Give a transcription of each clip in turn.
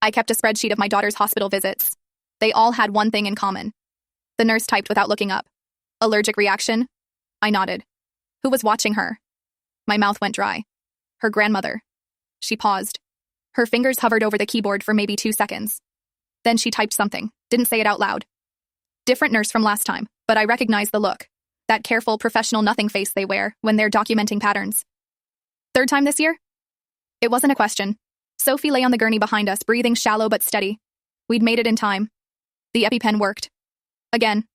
I kept a spreadsheet of my daughter's hospital visits. They all had one thing in common. The nurse typed without looking up. Allergic reaction? I nodded. Who was watching her? My mouth went dry. Her grandmother. She paused. Her fingers hovered over the keyboard for maybe 2 seconds. Then she typed something, didn't say it out loud. Different nurse from last time, but I recognized the look. That careful, professional nothing face they wear when they're documenting patterns. Third time this year? It wasn't a question. Sophie lay on the gurney behind us, breathing shallow but steady. We'd made it in time. The EpiPen worked. Again.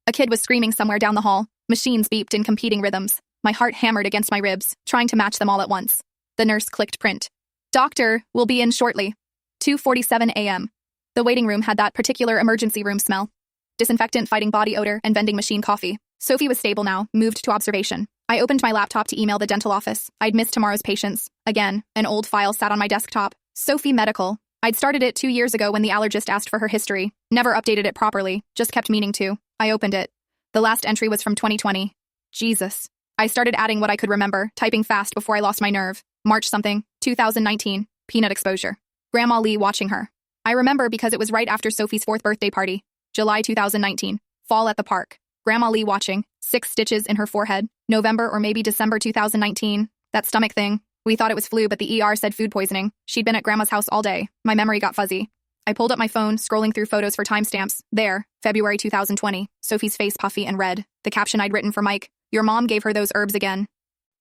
A kid was screaming somewhere down the hall. Machines beeped in competing rhythms. My heart hammered against my ribs, trying to match them all at once. The nurse clicked print. Doctor will be in shortly. 2:47 a.m. The waiting room had that particular emergency room smell. Disinfectant fighting body odor and vending machine coffee. Sophie was stable now, moved to observation. I opened my laptop to email the dental office. I'd missed tomorrow's patients. Again, an old file sat on my desktop. Sophie Medical. I'd started it 2 years ago when the allergist asked for her history. Never updated it properly, just kept meaning to. I opened it. The last entry was from 2020. Jesus. I started adding what I could remember, typing fast before I lost my nerve. March something, 2019, peanut exposure. Grandma Lee watching her. I remember because it was right after Sophie's 4th birthday party. July 2019, fall at the park. Grandma Lee watching, 6 stitches in her forehead. November or maybe December 2019, that stomach thing. We thought it was flu, but the ER said food poisoning. She'd been at Grandma's house all day. My memory got fuzzy. I pulled up my phone, scrolling through photos for timestamps. There, February 2020, Sophie's face puffy and red. The caption I'd written for Mike, your mom gave her those herbs again.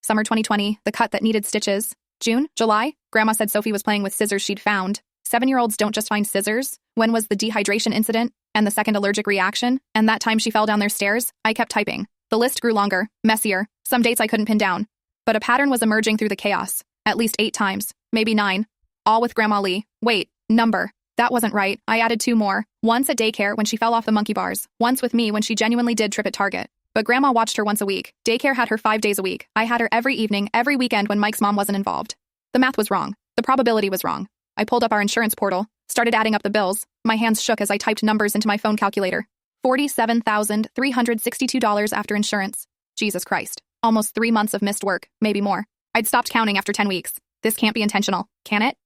Summer 2020, the cut that needed stitches. June, July, Grandma said Sophie was playing with scissors she'd found. 7-year-olds don't just find scissors. When was the dehydration incident? And the second allergic reaction? And that time she fell down their stairs? I kept typing. The list grew longer, messier, some dates I couldn't pin down. But a pattern was emerging through the chaos. At least 8 times, maybe 9. All with Grandma Lee. Wait, number. That wasn't right. I added 2 more. Once at daycare when she fell off the monkey bars. Once with me when she genuinely did trip at Target. But Grandma watched her once a week. Daycare had her 5 days a week. I had her every evening, every weekend when Mike's mom wasn't involved. The math was wrong. The probability was wrong. I pulled up our insurance portal, started adding up the bills. My hands shook as I typed numbers into my phone calculator. $47,362 after insurance. Jesus Christ. Almost 3 months of missed work, maybe more. I'd stopped counting after 10 weeks. This can't be intentional, can it?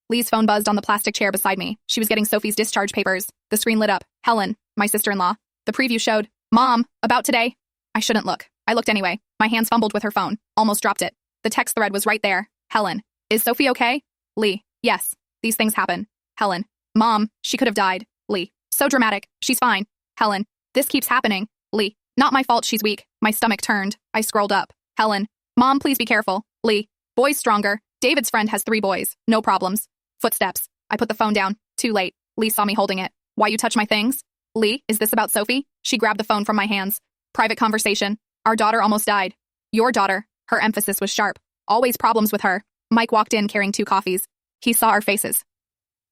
Lee's phone buzzed on the plastic chair beside me. She was getting Sophie's discharge papers. The screen lit up. Helen, my sister-in-law. The preview showed, Mom, about today. I shouldn't look. I looked anyway. My hands fumbled with her phone. Almost dropped it. The text thread was right there. Helen, is Sophie okay? Lee, yes. These things happen. Helen, Mom, she could have died. Lee, so dramatic. She's fine. Helen, this keeps happening. Lee, not my fault she's weak. My stomach turned. I scrolled up. Helen, Mom, please be careful. Lee, boys stronger. David's friend has 3 boys. No problems. Footsteps. I put the phone down. Too late. Lee saw me holding it. Why you touch my things? Lee, is this about Sophie? She grabbed the phone from my hands. Private conversation. Our daughter almost died. Your daughter. Her emphasis was sharp. Always problems with her. Mike walked in carrying 2 coffees. He saw our faces.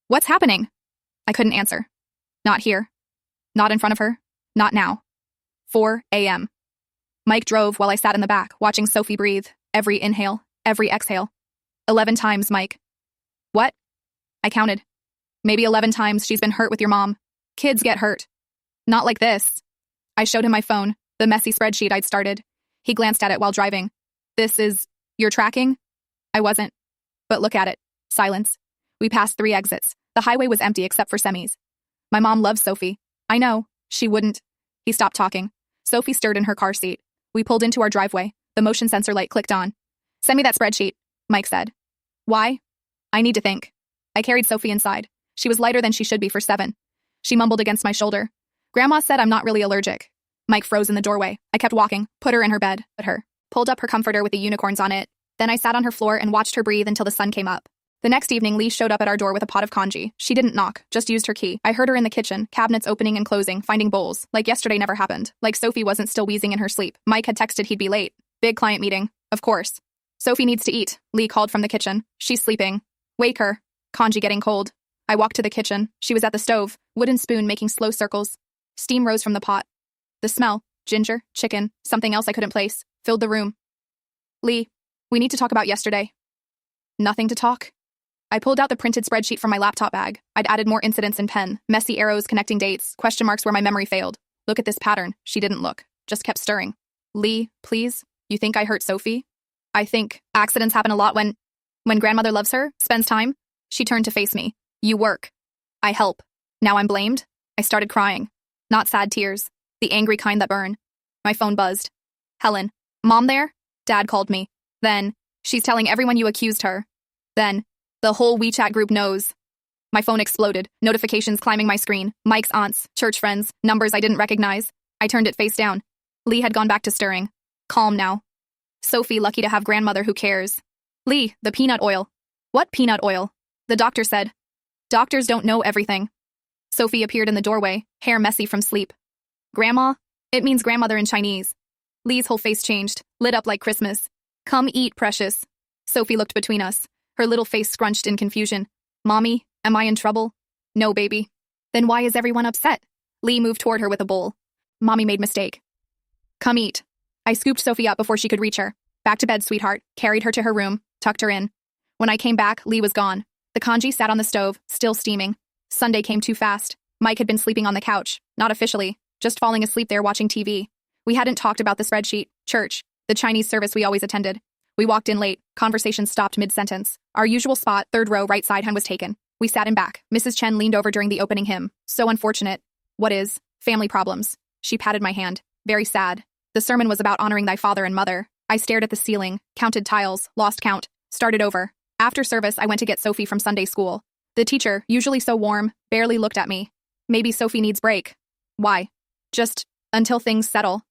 What's happening? I couldn't answer. Not here. Not in front of her. Not now. 4 a.m. Mike drove while I sat in the back, watching Sophie breathe. Every inhale, every exhale. 11 times, Mike. What? I counted. Maybe 11 times she's been hurt with your mom. Kids get hurt. Not like this. I showed him my phone, the messy spreadsheet I'd started. He glanced at it while driving. This is... you're tracking? I wasn't. But look at it. Silence. We passed 3 exits. The highway was empty except for semis. My mom loves Sophie. I know. She wouldn't. He stopped talking. Sophie stirred in her car seat. We pulled into our driveway. The motion sensor light clicked on. Send me that spreadsheet, Mike said. Why? I need to think. I carried Sophie inside. She was lighter than she should be for 7. She mumbled against my shoulder. Grandma said I'm not really allergic. Mike froze in the doorway. I kept walking, put her in her bed, pulled up her comforter with the unicorns on it. Then I sat on her floor and watched her breathe until the sun came up. The next evening, Lee showed up at our door with a pot of congee. She didn't knock, just used her key. I heard her in the kitchen, cabinets opening and closing, finding bowls. Like yesterday never happened. Like Sophie wasn't still wheezing in her sleep. Mike had texted he'd be late. Big client meeting. Of course. Sophie needs to eat, Lee called from the kitchen. She's sleeping. Wake her. Congee getting cold. I walked to the kitchen. She was at the stove, wooden spoon making slow circles. Steam rose from the pot. The smell, ginger, chicken, something else I couldn't place, filled the room. Lee, we need to talk about yesterday. Nothing to talk? I pulled out the printed spreadsheet from my laptop bag. I'd added more incidents in pen, messy arrows connecting dates, question marks where my memory failed. Look at this pattern. She didn't look, just kept stirring. Lee, please, you think I hurt Sophie? I think accidents happen a lot when grandmother loves her, spends time. She turned to face me. You work. I help. Now I'm blamed? I started crying. Not sad tears. The angry kind that burn. My phone buzzed. Helen. Mom there? Dad called me. Then, she's telling everyone you accused her. Then, the whole WeChat group knows. My phone exploded, notifications climbing my screen, Mike's aunts, church friends, numbers I didn't recognize. I turned it face down. Lee had gone back to stirring. Calm now. Sophie lucky to have grandmother who cares. Lee, the peanut oil. What peanut oil? The doctor said. Doctors don't know everything. Sophie appeared in the doorway, hair messy from sleep. Grandma? It means grandmother in Chinese. Lee's whole face changed, lit up like Christmas. Come eat, precious. Sophie looked between us, her little face scrunched in confusion. Mommy, am I in trouble? No, baby. Then why is everyone upset? Lee moved toward her with a bowl. Mommy made mistake. Come eat. I scooped Sophie up before she could reach her. Back to bed, sweetheart. Carried her to her room, tucked her in. When I came back, Lee was gone. The congee sat on the stove, still steaming. Sunday came too fast. Mike had been sleeping on the couch, not officially, just falling asleep there watching TV. We hadn't talked about the spreadsheet, church, the Chinese service we always attended. We walked in late. Conversation stopped mid-sentence. Our usual spot, third row, right side hand was taken. We sat in back. Mrs. Chen leaned over during the opening hymn. So unfortunate. What is? Family problems. She patted my hand. Very sad. The sermon was about honoring thy father and mother. I stared at the ceiling, counted tiles, lost count, started over. After service, I went to get Sophie from Sunday school. The teacher, usually so warm, barely looked at me. Maybe Sophie needs break. Why? Just until things settle.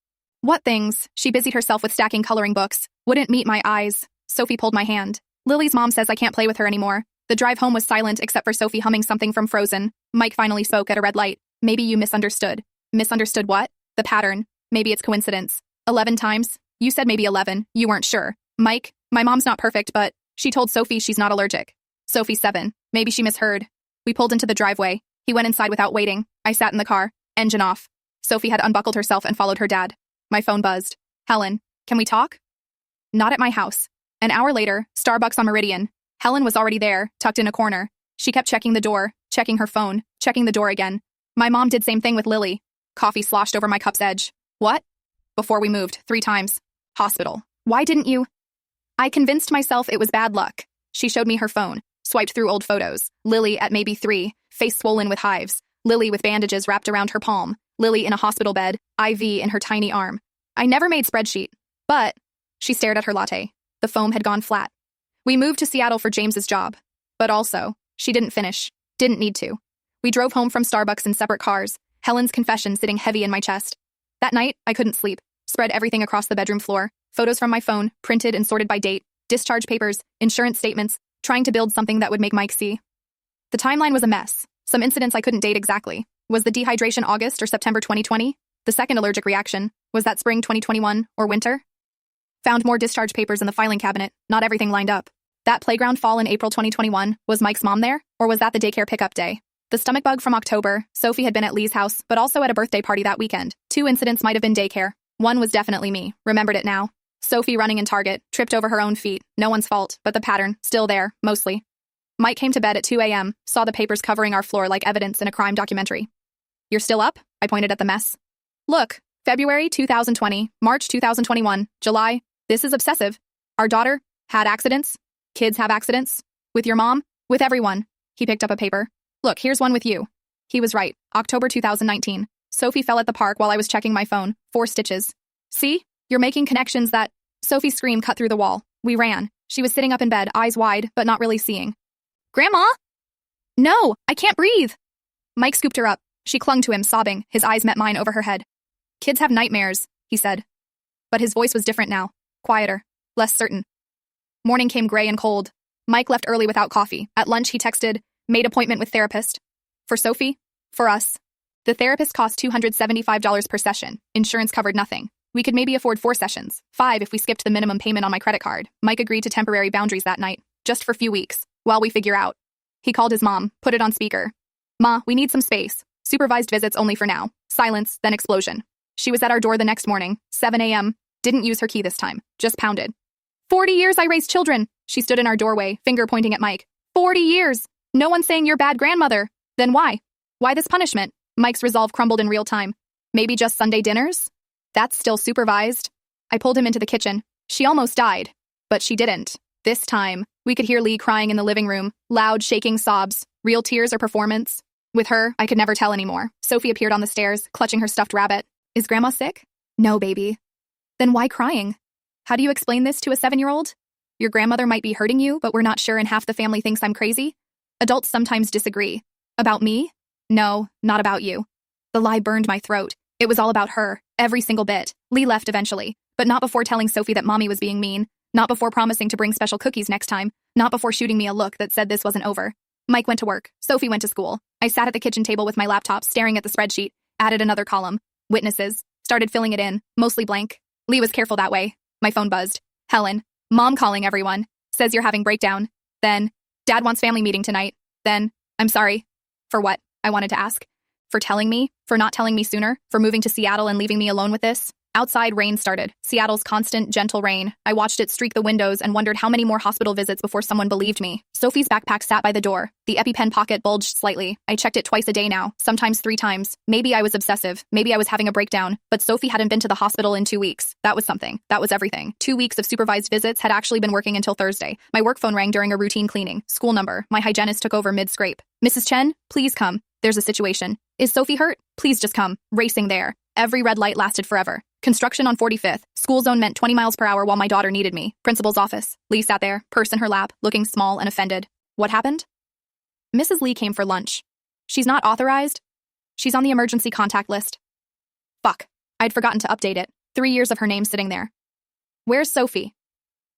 What things? She busied herself with stacking coloring books. Wouldn't meet my eyes. Sophie pulled my hand. Lily's mom says I can't play with her anymore. The drive home was silent except for Sophie humming something from Frozen. Mike finally spoke at a red light. Maybe you misunderstood. Misunderstood what? The pattern. Maybe it's coincidence. 11 times? You said maybe 11. You weren't sure. Mike, my mom's not perfect, but she told Sophie she's not allergic. Sophie 7. Maybe she misheard. We pulled into the driveway. He went inside without waiting. I sat in the car. Engine off. Sophie had unbuckled herself and followed her dad. My phone buzzed. Helen, can we talk? Not at my house. An hour later, Starbucks on Meridian. Helen was already there, tucked in a corner. She kept checking the door, checking her phone, checking the door again. My mom did same thing with Lily. Coffee sloshed over my cup's edge. What? Before we moved, 3 times. Hospital. Why didn't you? I convinced myself it was bad luck. She showed me her phone, swiped through old photos. Lily at maybe 3, face swollen with hives. Lily with bandages wrapped around her palm. Lily in a hospital bed, IV in her tiny arm. I never made spreadsheet, but she stared at her latte. The foam had gone flat. We moved to Seattle for James's job, but also, she didn't finish, didn't need to. We drove home from Starbucks in separate cars, Helen's confession sitting heavy in my chest. That night, I couldn't sleep, spread everything across the bedroom floor, photos from my phone, printed and sorted by date, discharge papers, insurance statements, trying to build something that would make Mike see. The timeline was a mess. Some incidents I couldn't date exactly. Was the dehydration August or September 2020? The second allergic reaction, was that spring 2021 or winter? Found more discharge papers in the filing cabinet, not everything lined up. That playground fall in April 2021, was Mike's mom there? Or was that the daycare pickup day? The stomach bug from October, Sophie had been at Lee's house, but also at a birthday party that weekend. 2 incidents might have been daycare. One was definitely me, remembered it now. Sophie running in Target, tripped over her own feet. No one's fault, but the pattern, still there, mostly. Mike came to bed at 2 a.m., saw the papers covering our floor like evidence in a crime documentary. You're still up? I pointed at the mess. Look, February 2020, March 2021, July. This is obsessive. Our daughter had accidents. Kids have accidents. With your mom? With everyone. He picked up a paper. Look, here's one with you. He was right. October 2019. Sophie fell at the park while I was checking my phone. 4 stitches. See? You're making connections that... Sophie's scream cut through the wall. We ran. She was sitting up in bed, eyes wide, but not really seeing. Grandma? No, I can't breathe. Mike scooped her up. She clung to him, sobbing. His eyes met mine over her head. Kids have nightmares, he said. But his voice was different now. Quieter. Less certain. Morning came gray and cold. Mike left early without coffee. At lunch, he texted, made appointment with therapist. For Sophie? For us. The therapist cost $275 per session. Insurance covered nothing. We could maybe afford 4 sessions. 5 if we skipped the minimum payment on my credit card. Mike agreed to temporary boundaries that night. Just for a few weeks. While we figure out. He called his mom, put it on speaker. Ma, we need some space. Supervised visits only for now. Silence, then explosion. She was at our door the next morning, 7 a.m. Didn't use her key this time. Just pounded. 40 years I raised children. She stood in our doorway, finger pointing at Mike. 40 years. No one's saying you're bad grandmother. Then why? Why this punishment? Mike's resolve crumbled in real time. Maybe just Sunday dinners? That's still supervised. I pulled him into the kitchen. She almost died. But she didn't. This time. We could hear Lee crying in the living room, loud, shaking sobs, real tears or performance. With her, I could never tell anymore. Sophie appeared on the stairs, clutching her stuffed rabbit. Is Grandma sick? No, baby. Then why crying? How do you explain this to a 7-year-old? Your grandmother might be hurting you, but we're not sure and half the family thinks I'm crazy? Adults sometimes disagree. About me? No, not about you. The lie burned my throat. It was all about her, every single bit. Lee left eventually, but not before telling Sophie that Mommy was being mean, not before promising to bring special cookies next time, not before shooting me a look that said this wasn't over. Mike went to work. Sophie went to school. I sat at the kitchen table with my laptop, staring at the spreadsheet, added another column. Witnesses. Started filling it in, mostly blank. Lee was careful that way. My phone buzzed. Helen. Mom calling everyone. Says you're having breakdown. Then, Dad wants family meeting tonight. Then, I'm sorry. For what? I wanted to ask. For telling me? For not telling me sooner? For moving to Seattle and leaving me alone with this? Outside, rain started. Seattle's constant, gentle rain. I watched it streak the windows and wondered how many more hospital visits before someone believed me. Sophie's backpack sat by the door. The EpiPen pocket bulged slightly. I checked it twice a day now, sometimes 3 times. Maybe I was obsessive. Maybe I was having a breakdown. But Sophie hadn't been to the hospital in 2 weeks. That was something. That was everything. 2 weeks of supervised visits had actually been working until Thursday. My work phone rang during a routine cleaning. School number. My hygienist took over mid-scrape. Mrs. Chen, please come. There's a situation. Is Sophie hurt? Please just come. Racing there. Every red light lasted forever. Construction on 45th. School zone meant 20 miles per hour while my daughter needed me. Principal's office. Lee sat there, purse in her lap, looking small and offended. What happened? Mrs. Lee came for lunch. She's not authorized. She's on the emergency contact list. Fuck. I'd forgotten to update it. 3 years of her name sitting there. Where's Sophie?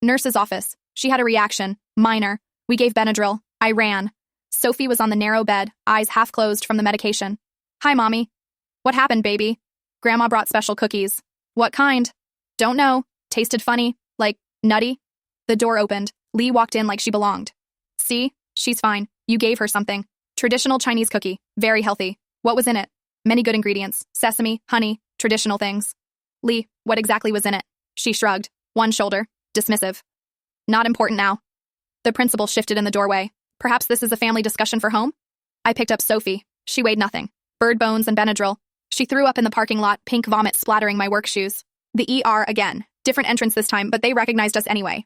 Nurse's office. She had a reaction. Minor. We gave Benadryl. I ran. Sophie was on the narrow bed, eyes half closed from the medication. Hi, Mommy. What happened, baby? Grandma brought special cookies. What kind? Don't know. Tasted funny. Like, nutty. The door opened. Lee walked in like she belonged. See? She's fine. You gave her something. Traditional Chinese cookie. Very healthy. What was in it? Many good ingredients. Sesame, honey, traditional things. Lee, what exactly was in it? She shrugged. One shoulder. Dismissive. Not important now. The principal shifted in the doorway. Perhaps this is a family discussion for home? I picked up Sophie. She weighed nothing. Bird bones and Benadryl. She threw up in the parking lot, pink vomit splattering my work shoes. The ER again. Different entrance this time, but they recognized us anyway.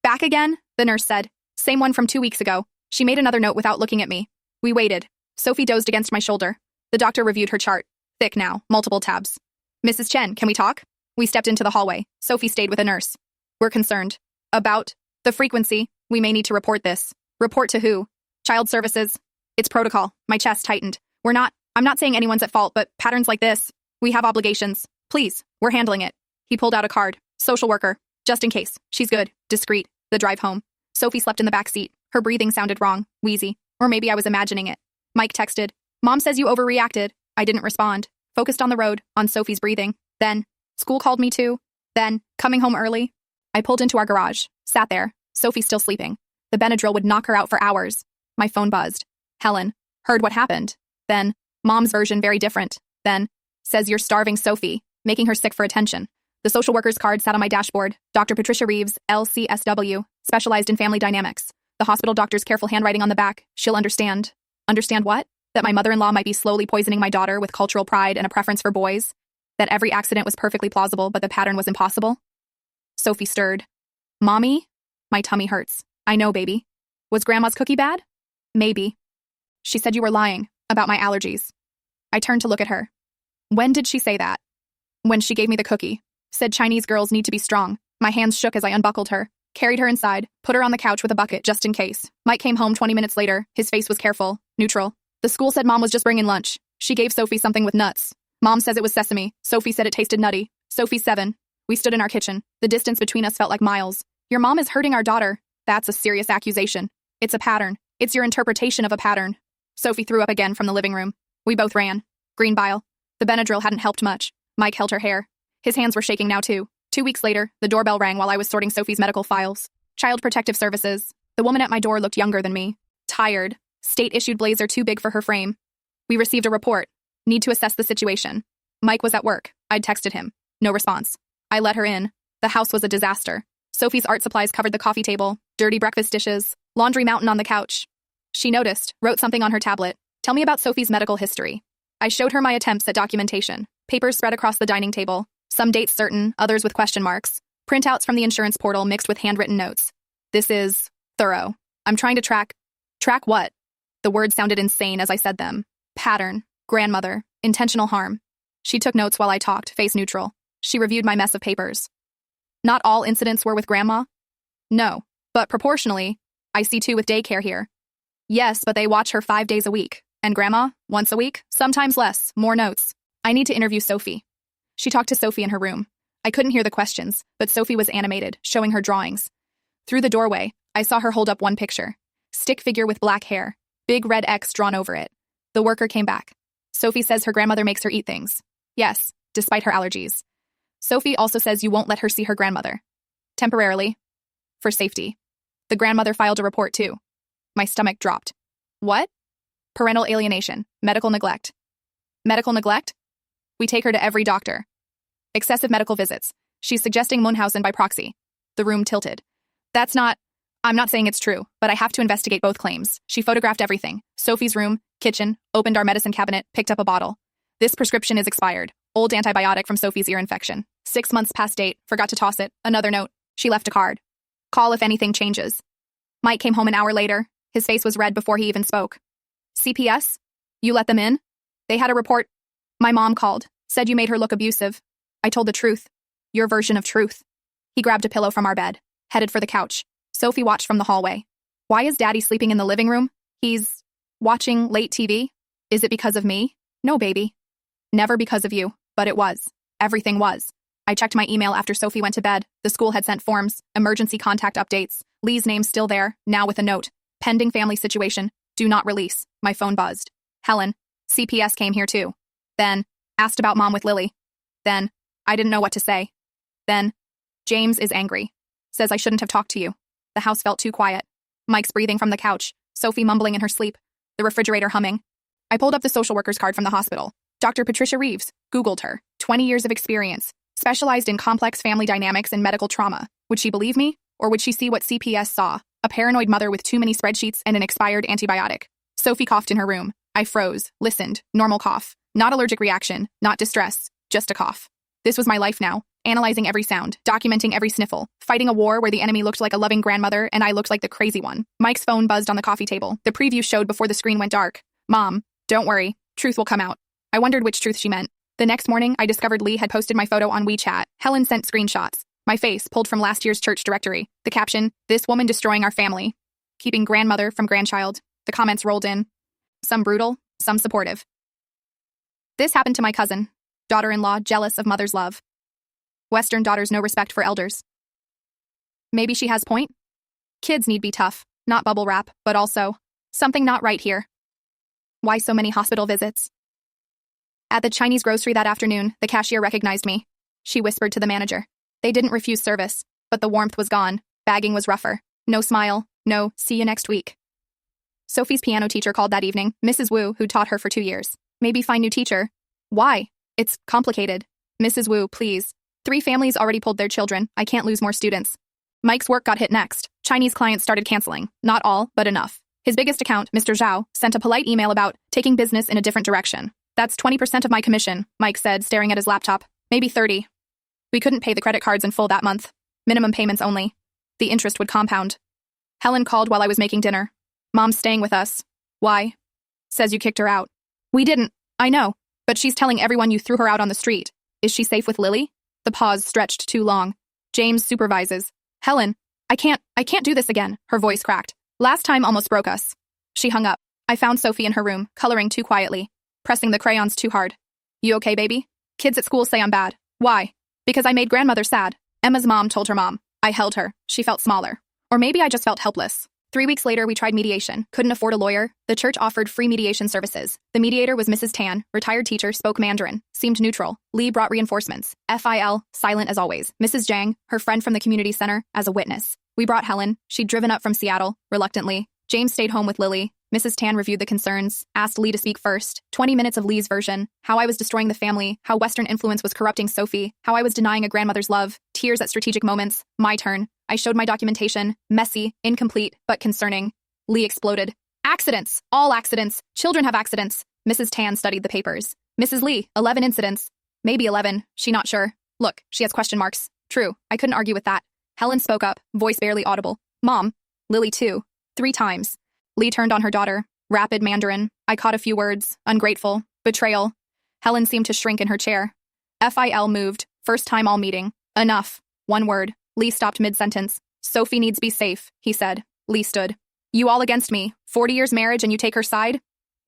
Back again? The nurse said. Same one from 2 weeks ago. She made another note without looking at me. We waited. Sophie dozed against my shoulder. The doctor reviewed her chart. Thick now, multiple tabs. Mrs. Chen, can we talk? We stepped into the hallway. Sophie stayed with a nurse. We're concerned. About the frequency. We may need to report this. Report to who? Child services. It's protocol. My chest tightened. I'm not saying anyone's at fault, but patterns like this, we have obligations. Please, we're handling it. He pulled out a card. Social worker. Just in case. She's good. Discreet. The drive home. Sophie slept in the back seat. Her breathing sounded wrong. Wheezy. Or maybe I was imagining it. Mike texted. Mom says you overreacted. I didn't respond. Focused on the road, on Sophie's breathing. Then, school called me too. Then, coming home early. I pulled into our garage. Sat there. Sophie still sleeping. The Benadryl would knock her out for hours. My phone buzzed. Helen. Heard what happened. Then, Mom's version very different. Then, says you're starving Sophie, making her sick for attention. The social worker's card sat on my dashboard. Dr. Patricia Reeves, LCSW, specialized in family dynamics. The hospital doctor's careful handwriting on the back. She'll understand. Understand what? That my mother-in-law might be slowly poisoning my daughter with cultural pride and a preference for boys. That every accident was perfectly plausible, but the pattern was impossible. Sophie stirred. Mommy? My tummy hurts. I know, baby. Was Grandma's cookie bad? Maybe. She said you were lying. About my allergies. I turned to look at her. When did she say that? When she gave me the cookie. Said Chinese girls need to be strong. My hands shook as I unbuckled her. Carried her inside. Put her on the couch with a bucket just in case. Mike came home 20 minutes later. His face was careful. Neutral. The school said Mom was just bringing lunch. She gave Sophie something with nuts. Mom says it was sesame. Sophie said it tasted nutty. Sophie's 7. We stood in our kitchen. The distance between us felt like miles. Your mom is hurting our daughter. That's a serious accusation. It's a pattern. It's your interpretation of a pattern. Sophie threw up again from the living room. We both ran. Green bile. The Benadryl hadn't helped much. Mike held her hair. His hands were shaking now too. 2 weeks later, the doorbell rang while I was sorting Sophie's medical files. Child Protective Services. The woman at my door looked younger than me. Tired. State-issued blazer too big for her frame. We received a report. Need to assess the situation. Mike was at work. I'd texted him. No response. I let her in. The house was a disaster. Sophie's art supplies covered the coffee table, dirty breakfast dishes, laundry mountain on the couch. She noticed, wrote something on her tablet. Tell me about Sophie's medical history. I showed her my attempts at documentation. Papers spread across the dining table. Some dates certain, others with question marks. Printouts from the insurance portal mixed with handwritten notes. This is Thorough. I'm trying to track. Track what? The words sounded insane as I said them. Pattern. Grandmother. Intentional harm. She took notes while I talked, face neutral. She reviewed my mess of papers. Not all incidents were with Grandma? No, but proportionally, I see 2 with daycare here. Yes, but they watch her 5 days a week. And Grandma, once a week, sometimes less, more notes. I need to interview Sophie. She talked to Sophie in her room. I couldn't hear the questions, but Sophie was animated, showing her drawings. Through the doorway, I saw her hold up one picture. Stick figure with black hair, big red X drawn over it. The worker came back. Sophie says her grandmother makes her eat things. Yes, despite her allergies. Sophie also says you won't let her see her grandmother. Temporarily. For safety. The grandmother filed a report too. My stomach dropped. What? Parental alienation. Medical neglect. Medical neglect? We take her to every doctor. Excessive medical visits. She's suggesting Munchausen by proxy. The room tilted. I'm not saying it's true, but I have to investigate both claims. She photographed everything. Sophie's room, kitchen, opened our medicine cabinet, picked up a bottle. This prescription is expired. Old antibiotic from Sophie's ear infection. 6 months past date, forgot to toss it. Another note. She left a card. Call if anything changes. Mike came home an hour later. His face was red before he even spoke. CPS? You let them in? They had a report. My mom called. Said you made her look abusive. I told the truth. Your version of truth. He grabbed a pillow from our bed. Headed for the couch. Sophie watched from the hallway. Why is Daddy sleeping in the living room? He's watching late TV? Is it because of me? No, baby. Never because of you, but it was. Everything was. I checked my email after Sophie went to bed. The school had sent forms, emergency contact updates. Lee's name's still there, now with a note. Pending family situation. Do not release. My phone buzzed. Helen. CPS came here too. Then, asked about Mom with Lily. Then, I didn't know what to say. Then, James is angry. Says I shouldn't have talked to you. The house felt too quiet. Mike's breathing from the couch. Sophie mumbling in her sleep. The refrigerator humming. I pulled up the social worker's card from the hospital. Dr. Patricia Reeves. Googled her. 20 years of experience. Specialized in complex family dynamics and medical trauma. Would she believe me? Or would she see what CPS saw? A paranoid mother with too many spreadsheets and an expired antibiotic. Sophie coughed in her room. I froze. Listened. Normal cough. Not allergic reaction. Not distress. Just a cough. This was my life now. Analyzing every sound, documenting every sniffle, fighting a war where the enemy looked like a loving grandmother and I looked like the crazy one. Mike's phone buzzed on the coffee table. The preview showed before the screen went dark. Mom, don't worry. Truth will come out. I wondered which truth she meant. The next morning, I discovered Lee had posted my photo on WeChat. Helen sent screenshots. My face, pulled from last year's church directory. The caption, this woman destroying our family. Keeping grandmother from grandchild. The comments rolled in. Some brutal, some supportive. This happened to my cousin. Daughter-in-law jealous of mother's love. Western daughters no respect for elders. Maybe she has point? Kids need be tough, not bubble wrap, but also something not right here. Why so many hospital visits? At the Chinese grocery that afternoon, the cashier recognized me. She whispered to the manager. They didn't refuse service, but the warmth was gone. Bagging was rougher. No smile, no, see you next week. Sophie's piano teacher called that evening, Mrs. Wu, who taught her for 2 years. Maybe find new teacher. Why? It's complicated. Mrs. Wu, please. 3 families already pulled their children. I can't lose more students. Mike's work got hit next. Chinese clients started canceling. Not all, but enough. His biggest account, Mr. Zhao, sent a polite email about taking business in a different direction. That's 20% of my commission, Mike said, staring at his laptop. Maybe 30. We couldn't pay the credit cards in full that month. Minimum payments only. The interest would compound. Helen called while I was making dinner. Mom's staying with us. Why? Says you kicked her out. We didn't. I know. But she's telling everyone you threw her out on the street. Is she safe with Lily? The pause stretched too long. James supervises. Helen, I can't do this again, her voice cracked. Last time almost broke us. She hung up. I found Sophie in her room, coloring too quietly, pressing the crayons too hard. You okay, baby? Kids at school say I'm bad. Why? Because I made grandmother sad. Emma's mom told her mom. I held her. She felt smaller. Or maybe I just felt helpless. 3 weeks later, we tried mediation. Couldn't afford a lawyer. The church offered free mediation services. The mediator was Mrs. Tan, retired teacher, spoke Mandarin, seemed neutral. Lee brought reinforcements. FIL, silent as always. Mrs. Zhang, her friend from the community center, as a witness. We brought Helen. She'd driven up from Seattle, reluctantly. James stayed home with Lily. Mrs. Tan reviewed the concerns, asked Lee to speak first. 20 minutes of Lee's version. How I was destroying the family, how Western influence was corrupting Sophie, how I was denying a grandmother's love. Tears at strategic moments. My turn. I showed my documentation. Messy, incomplete, but concerning. Lee exploded. Accidents! All accidents! Children have accidents! Mrs. Tan studied the papers. Mrs. Lee, 11 incidents. Maybe 11. She not sure. Look, she has question marks. True, I couldn't argue with that. Helen spoke up, voice barely audible. Mom, Lily too. 3 times. Lee turned on her daughter. Rapid Mandarin. I caught a few words. Ungrateful. Betrayal. Helen seemed to shrink in her chair. FIL moved. First time all meeting. Enough. 1 word. Lee stopped mid-sentence. Sophie needs be safe, he said. Lee stood. You all against me. 40 years marriage and you take her side?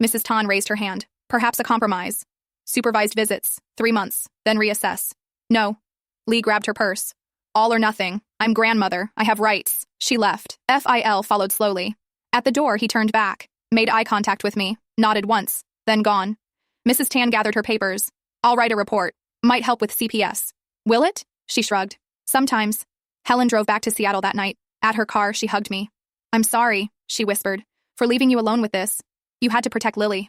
Mrs. Tan raised her hand. Perhaps a compromise. Supervised visits. 3 months. Then reassess. No. Lee grabbed her purse. All or nothing. I'm grandmother. I have rights. She left. FIL followed slowly. At the door, he turned back, made eye contact with me, nodded once, then gone. Mrs. Tan gathered her papers. I'll write a report. Might help with CPS. Will it? She shrugged. Sometimes. Helen drove back to Seattle that night. At her car, she hugged me. I'm sorry, she whispered, for leaving you alone with this. You had to protect Lily.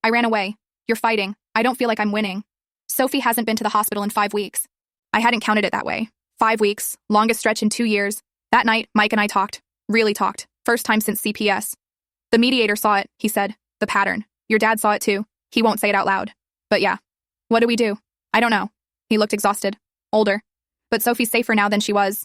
I ran away. You're fighting. I don't feel like I'm winning. Sophie hasn't been to the hospital in 5 weeks. I hadn't counted it that way. 5 weeks, longest stretch in 2 years. That night, Mike and I talked. Really talked. First time since CPS. The mediator saw it, he said. The pattern. Your dad saw it too. He won't say it out loud. But yeah. What do we do? I don't know. He looked exhausted. Older. But Sophie's safer now than she was.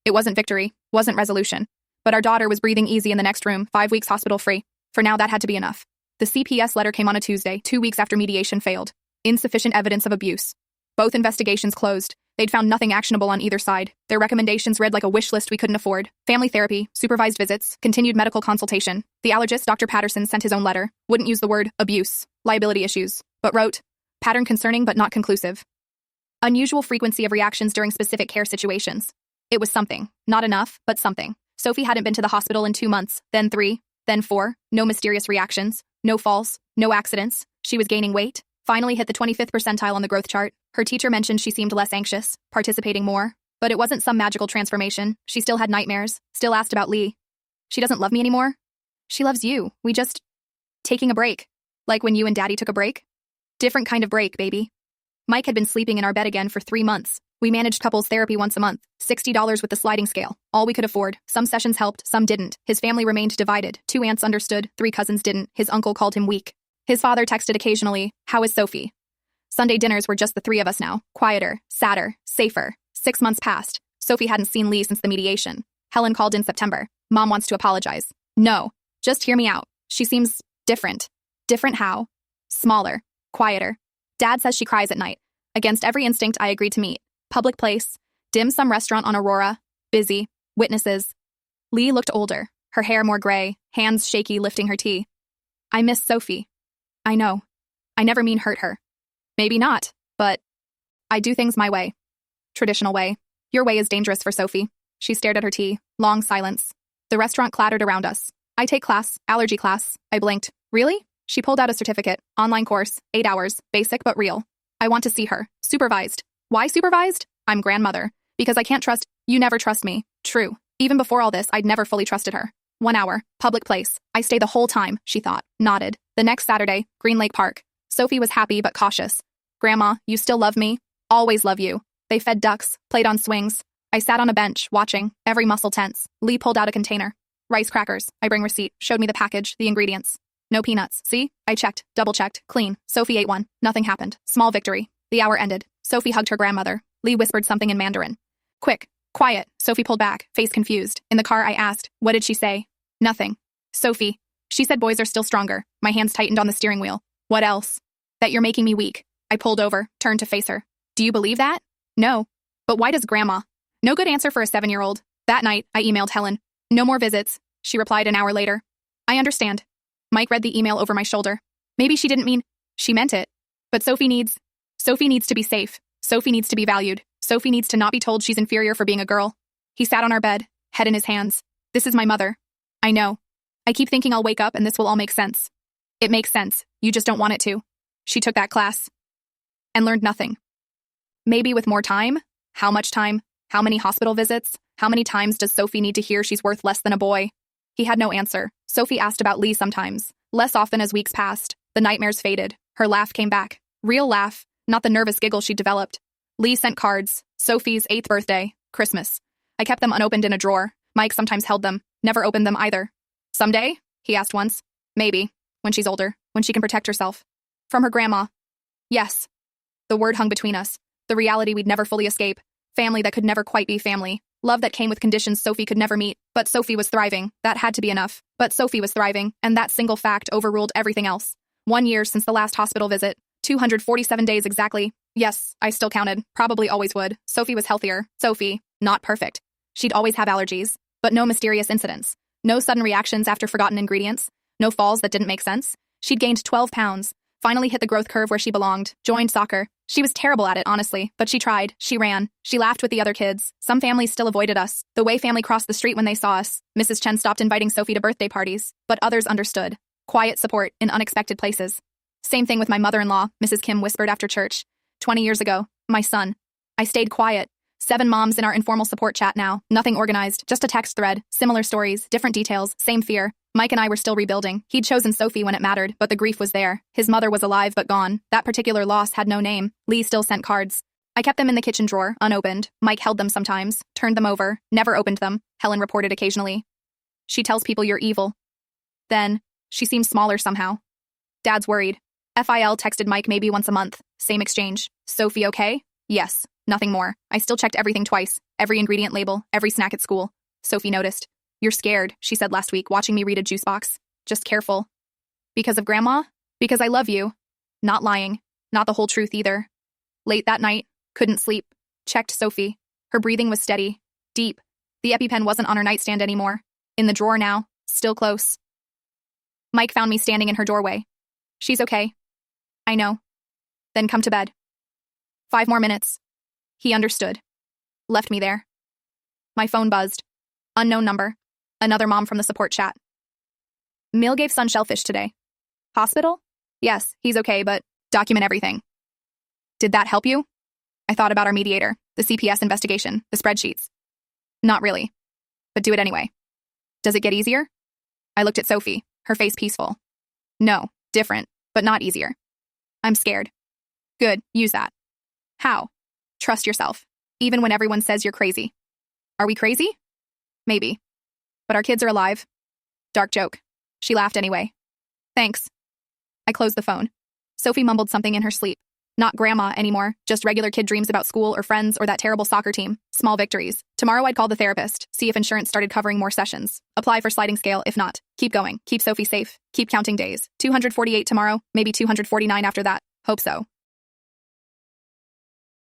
It wasn't victory. Wasn't resolution. But our daughter was breathing easy in the next room, 5 weeks hospital free. For now, that had to be enough. The CPS letter came on a Tuesday, 2 weeks after mediation failed. Insufficient evidence of abuse. Both investigations closed. They'd found nothing actionable on either side. Their recommendations read like a wish list we couldn't afford. Family therapy, supervised visits, continued medical consultation. The allergist, Dr. Patterson, sent his own letter. Wouldn't use the word abuse, liability issues, but wrote, pattern concerning but not conclusive. Unusual frequency of reactions during specific care situations. It was something. Not enough, but something. Sophie hadn't been to the hospital in 2 months, then 3, then 4. No mysterious reactions. No falls. No accidents. She was gaining weight. Finally hit the 25th percentile on the growth chart. Her teacher mentioned she seemed less anxious, participating more. But it wasn't some magical transformation. She still had nightmares, still asked about Lee. She doesn't love me anymore? She loves you. We just... taking a break. Like when you and Daddy took a break? Different kind of break, baby. Mike had been sleeping in our bed again for 3 months. We managed couples therapy once a month, $60 with the sliding scale. All we could afford. Some sessions helped, some didn't. His family remained divided. 2 aunts understood, 3 cousins didn't. His uncle called him weak. His father texted occasionally, how is Sophie? Sunday dinners were just the 3 of us now. Quieter, sadder, safer. 6 months passed. Sophie hadn't seen Lee since the mediation. Helen called in September. Mom wants to apologize. No, just hear me out. She seems different. Different how? Smaller. Quieter. Dad says she cries at night. Against every instinct, I agreed to meet. Public place. Dim sum restaurant on Aurora. Busy. Witnesses. Lee looked older. Her hair more gray. Hands shaky lifting her tea. I miss Sophie. I know. I never mean hurt her. Maybe not, but I do things my way. Traditional way. Your way is dangerous for Sophie. She stared at her tea. Long silence. The restaurant clattered around us. I take class. Allergy class. I blinked. Really? She pulled out a certificate. Online course. 8 hours. Basic but real. I want to see her. Supervised. Why supervised? I'm grandmother. Because I can't trust... You never trust me. True. Even before all this, I'd never fully trusted her. 1 hour. Public place. I stay the whole time, she thought. Nodded. The next Saturday. Green Lake Park. Sophie was happy but cautious. Grandma, you still love me? Always love you. They fed ducks. Played on swings. I sat on a bench, watching. Every muscle tense. Lee pulled out a container. Rice crackers. I bring receipt. Showed me the package, the ingredients. No peanuts. See? I checked. Double-checked. Clean. Sophie ate one. Nothing happened. Small victory. The hour ended. Sophie hugged her grandmother. Lee whispered something in Mandarin. Quick. Quiet. Sophie pulled back, face confused. In the car, I asked, what did she say? Nothing. Sophie. She said boys are still stronger. My hands tightened on the steering wheel. What else? That you're making me weak. I pulled over, turned to face her. Do you believe that? No. But why does Grandma? No good answer for a 7-year-old. That night, I emailed Helen. No more visits. She replied an hour later. I understand. Mike read the email over my shoulder. Maybe she didn't mean... She meant it. But Sophie needs to be safe. Sophie needs to be valued. Sophie needs to not be told she's inferior for being a girl. He sat on our bed, head in his hands. This is my mother. I know. I keep thinking I'll wake up and this will all make sense. It makes sense. You just don't want it to. She took that class. And learned nothing. Maybe with more time? How much time? How many hospital visits? How many times does Sophie need to hear she's worth less than a boy? He had no answer. Sophie asked about Lee sometimes. Less often as weeks passed. The nightmares faded. Her laugh came back. Real laugh, not the nervous giggle she'd developed. Lee sent cards. Sophie's 8th birthday. Christmas. I kept them unopened in a drawer. Mike sometimes held them. Never opened them either. Someday? He asked once. Maybe. When she's older. When she can protect herself. From her grandma. Yes. The word hung between us. The reality we'd never fully escape. Family that could never quite be family. Love that came with conditions Sophie could never meet, but Sophie was thriving. That had to be enough. But Sophie was thriving, and that single fact overruled everything else. 1 year since the last hospital visit. 247 days exactly. Yes, I still counted. Probably always would. Sophie was healthier. Sophie, not perfect. She'd always have allergies, but no mysterious incidents. No sudden reactions after forgotten ingredients. No falls that didn't make sense. She'd gained 12 pounds. Finally hit the growth curve where she belonged. Joined soccer. She was terrible at it, honestly, but she tried. She ran. She laughed with the other kids. Some families still avoided us. The Wei family crossed the street when they saw us. Mrs. Chen stopped inviting Sophie to birthday parties, but others understood. Quiet support in unexpected places. Same thing with my mother-in-law, Mrs. Kim whispered after church. 20 years ago, my son. I stayed quiet. 7 moms in our informal support chat now. Nothing organized, just a text thread. Similar stories, different details, same fear. Mike and I were still rebuilding. He'd chosen Sophie when it mattered, but the grief was there. His mother was alive but gone. That particular loss had no name. Lee still sent cards. I kept them in the kitchen drawer, unopened. Mike held them sometimes, turned them over, never opened them. Helen reported occasionally. She tells people you're evil. Then, she seems smaller somehow. Dad's worried. FIL texted Mike maybe once a month. Same exchange. Sophie okay? Yes. Nothing more. I still checked everything twice. Every ingredient label, every snack at school. Sophie noticed. You're scared, she said last week, watching me read a juice box. Just careful. Because of Grandma? Because I love you. Not lying. Not the whole truth either. Late that night, couldn't sleep. Checked Sophie. Her breathing was steady. Deep. The EpiPen wasn't on her nightstand anymore. In the drawer now. Still close. Mike found me standing in her doorway. She's okay. I know. Then come to bed. 5 more minutes. He understood. Left me there. My phone buzzed. Unknown number. Another mom from the support chat. Mill gave son shellfish today. Hospital? Yes, he's okay, but document everything. Did that help you? I thought about our mediator, the CPS investigation, the spreadsheets. Not really. But do it anyway. Does it get easier? I looked at Sophie, her face peaceful. No, different, but not easier. I'm scared. Good, use that. How? Trust yourself, even when everyone says you're crazy. Are we crazy? Maybe. But our kids are alive. Dark joke. She laughed anyway. Thanks. I closed the phone. Sophie mumbled something in her sleep. Not grandma anymore, just regular kid dreams about school or friends or that terrible soccer team. Small victories. Tomorrow I'd call the therapist, see if insurance started covering more sessions. Apply for sliding scale if not. Keep going. Keep Sophie safe. Keep counting days. 248 tomorrow, maybe 249 after that. Hope so.